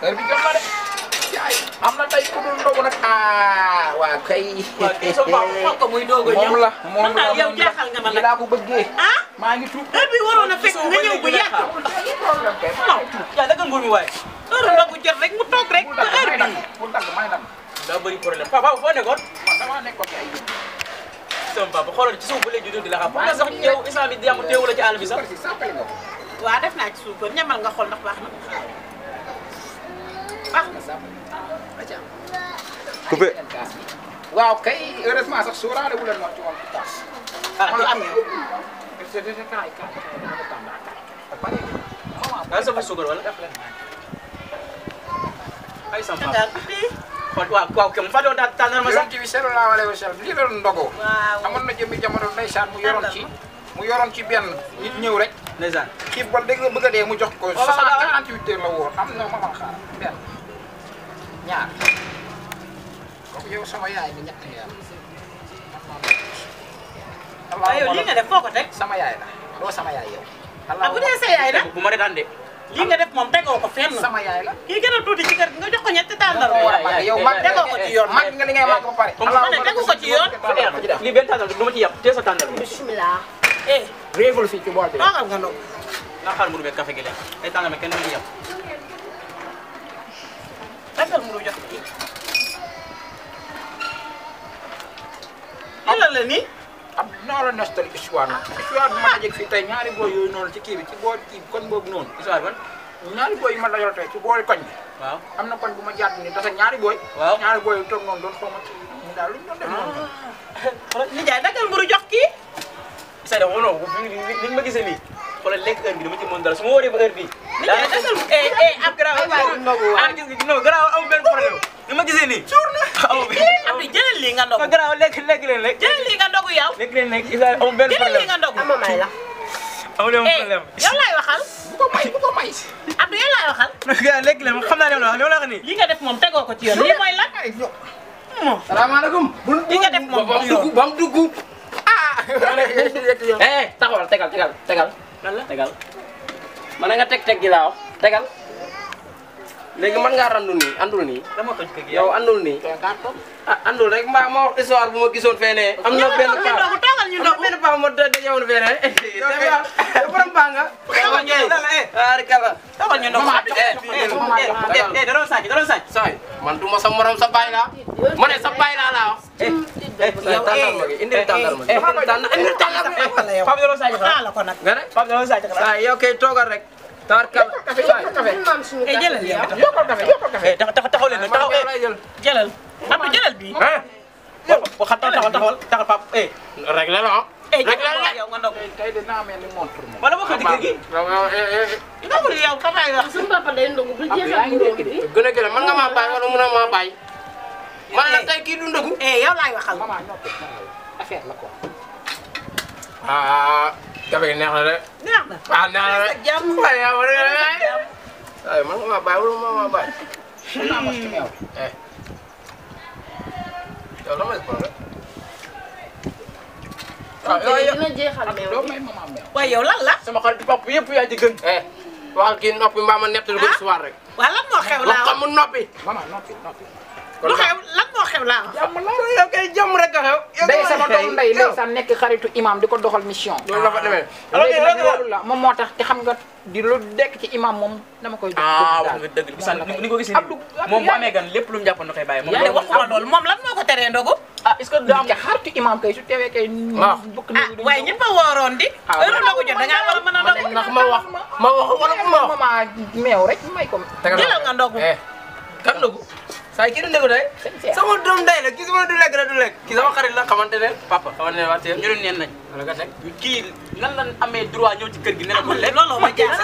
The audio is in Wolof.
heure bi jot na de yaay am na tey ku dul ndogu nag waa kay waaw kii sa papa foog ko muy doog a ñëw moom la yow jaaxal nga ma nag laa ko bëggee ah maa ngi tuub heure bi waroon a fekk nga ñëw bu yàgg non yaa dagal nguur mi waaye heure ndogu jot rek mu toog rek te heure bi bu dagg may dagg daa bëri problème papa foo nekkoon man damaa nekkoon ci ay sama papa xoolal ci suuf bu lay juddoo di la xam nga sax yow instant bi jàmm teewu la ci àll bi sax waaw def naa ci suuf kon ñamal nga xool ndax baax na baax na coupé waaw kay heureusement sax sóoraale wu leen ma ci woon ci taas ah kii am nga sa fa sugar wala ay sama papa xool waaw kay mu fa doon tànnal ma sax ci bi sallallahu alayhi wa sallam lii la doon ndogoo amoon na jëmmi jamono ndeysaan mu yoroon ci benn nit ñëw rek ndeysaan xiif bon dégg nga bëgg a dee mu jox ko 48 heures la woon am na ma man xaar benn ñaar kooku yow sama yaay ni ñett yaay waaw yow lii nga def foo ko teg sama yaay la doo sama yaay yow ah bu dee sa yaay la bu ma retaan de lii nga def moom tegoo ko fenn sama yaay la kii gën a tuuti ci kër gi nga jox ko ñetti tàndar yow mag tegoo ko ci yoon mag nga li ngay mag ba pare ma ne tegu ko ci yoon lii benn tàndar du ma ci yàpp tee sa tàndar bismillah eh réegul fii ci bool bi toogal nga ndog nga xaar mburu beeg café gi lekk ay tàndar kenn du ci yàpp defal mburu jox kii jëlal la nii am naa la nostal histoire nag histoire bi ma dajeg fii tey ñaari booy yooyu noonu ci kii bi ci bool kii koñ boobu noonu histoire ban ñaari booy yi ma dajal tey ci booli koñ bi waaw am na koñ bu ma jàdd ni dafa ñaari booy waaw ñaari booy yu toog noonu doon xaw ma mu daal lu ñu doon def noonu nijaay dagal mburu jox kii isa def non ni ma gisee nii xoolal lekk heure bi dama ci mën dara su ma wóoree ba heure bii nijaay dagal am garaaw ah gis nga non garaaw amul benn problème ni ma gisee nii amul Abdou jëlal lii nga ndogu garaaw lekk leen rek jëlal lii nga ndogu yow lekk leen rek isa amul benn problème jëlal lii nga ndogu ama may la amul benn problème yow laay waxal bu ko may Abdou yow laay waxal lekk leen xam naa li ma la wax nii li nga def moom tegoo ko ci yoon lii mooy lan salaamaaleykum li nga def moom ba mu dugg taxawal tegal lan la tegal man nga teg gi laa wax tegal léegi man ngaa randu nii andul nii dama toj kër gi yow andul nii ah andul rek mbaa ma wax histoire bu ma gisoon fee ne am na benn paa toogal ñu ndogu benn paa ma dajewoon fee ne borom paa nga toogal ñu kala toogal ñu ndogu da doon sàcc saay man du ma sa morom sa baay laa ma ne sa baay laa wax yow tàndarma gi indil tàndarma gi indil tàndarma gi Pape da doon sàcc xanaa la ko nag nga ne Pape da doon sàcc xanaa saay yow kay toogal rek tawarkal maam suñu jëlal yow yokkal café taxaw leen taxaw jëlal Abdou jëlal bi taxal Pape rek la la rek la yow nga ndog tey de naa mel ni montre moom wala boo ko digg gi ndogul yow kafaay wax suñu papa day ndogu bu jeexal mburu bi gën a gën mën nga maa bàyyi wala mën a maa bàyyi man la tey kii du ndogu yow laay waxal maman noppi affaire la quoi ah café gi neex na de neex na ah neex na de jàmm waaye yow de waaye man nga maa bàyyi wala mën maa bàyyi naa mos ci meew yow la may problème dina jeexal meew doo may maman meew waaye yow lan la sama xarit papa yëpp yaa ci gën waxal kii noppi mbaa ma nettali ko histoire rek waa lan moo xew wax laa xam mu noppi maman noppi lu xew lan moo xew laa jàmm la yow kay jàmm rek a xew day sama doom ndey ndeysaan nekk xaritu imam di ko doxal mission loolu la fa demee léegi nag loolu la moom moo tax te xam nga di lu dekk ci imam moom dama koy wax nga dëgg bi san ni ko gisee moom bu amee gan lépp lu mu jàppoon da koy bàyyi moom waxuma loolu moom lan moo ko teree ndogu est-ce que daa am xaritu imam kay su teewee kay bokk na waaye ñëpp a wooroon di heure ndogu jot da ngaa war a mën a ndogu ndax ma wax wala bu ma wax maman meew rek may ko jëlal nga ndogu kan ndogu saa kii du ndogu day sama doom day la kii sama du lekk la du lekk kii sama xarit la xamante ne papa xamante ne waa ñu doon neen nañ wala nga teg kii nan lan amee droit ñëw ci kër gi ne la ko lekk looloo ma jaaxal